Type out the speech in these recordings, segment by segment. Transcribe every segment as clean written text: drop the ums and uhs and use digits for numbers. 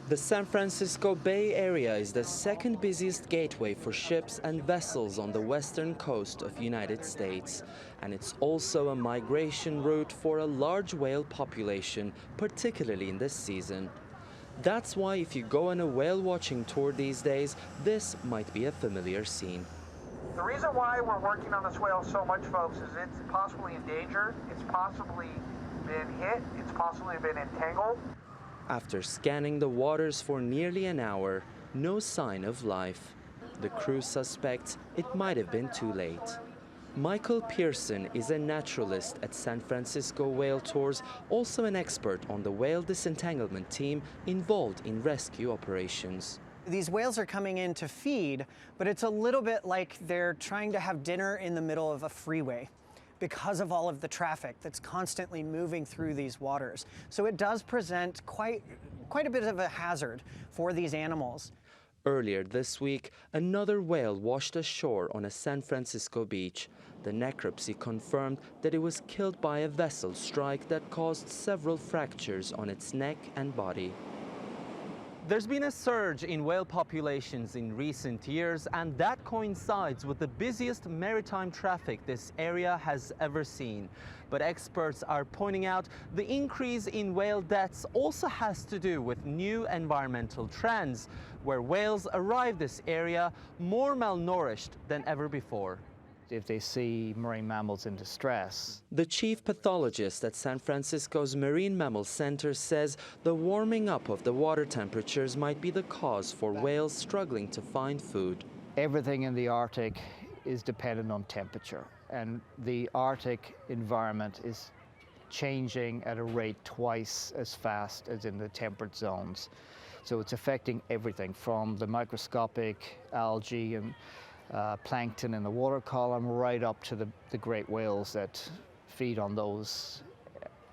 The San Francisco Bay Area is the second busiest gateway for ships and vessels on the western coast of the United States. And it's also a migration route for a large whale population, particularly in this season. That's why if you go on a whale watching tour these days, this might be a familiar scene. The reason why we're working on this whale so much, folks, is it's possibly in danger, it's possibly been hit, it's possibly been entangled. After scanning the waters for nearly an hour, no sign of life. The crew suspects it might have been too late. Michael Pearson is a naturalist at San Francisco Whale Tours, also an expert on the whale disentanglement team involved in rescue operations. These whales are coming in to feed, but it's a little bit like they're trying to have dinner in the middle of a freeway, because of all of the traffic that's constantly moving through these waters. So it does present quite a bit of a hazard for these animals. Earlier this week, another whale washed ashore on a San Francisco beach. The necropsy confirmed that it was killed by a vessel strike that caused several fractures on its neck and body. There's been a surge in whale populations in recent years, and that coincides with the busiest maritime traffic this area has ever seen. But experts are pointing out the increase in whale deaths also has to do with new environmental trends, where whales arrive this area more malnourished than ever before. If they see marine mammals in distress. The chief pathologist at San Francisco's Marine Mammal Center says the warming up of the water temperatures might be the cause for whales struggling to find food. Everything in the Arctic is dependent on temperature, and the Arctic environment is changing at a rate twice as fast as in the temperate zones. So it's affecting everything from the microscopic algae and plankton in the water column right up to the great whales that feed on those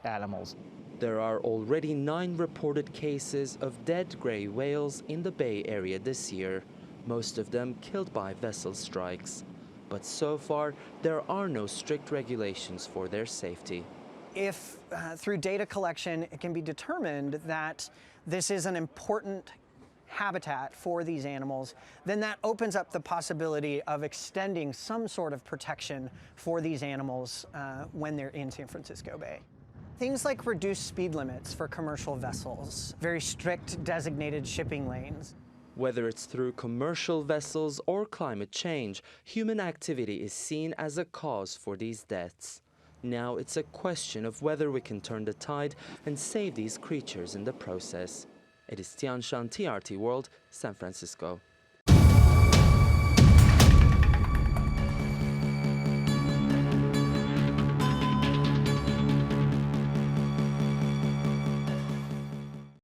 animals. There are already 9 reported cases of dead gray whales in the Bay Area this year, most of them killed by vessel strikes. But so far, there are no strict regulations for their safety. If through data collection it can be determined that this is an important habitat for these animals, then that opens up the possibility of extending some sort of protection for these animals when they're in San Francisco Bay. Things like reduced speed limits for commercial vessels, very strict designated shipping lanes. Whether it's through commercial vessels or climate change, human activity is seen as a cause for these deaths. Now it's a question of whether we can turn the tide and save these creatures in the process. Ediz Tiyansan, TRT World, San Francisco.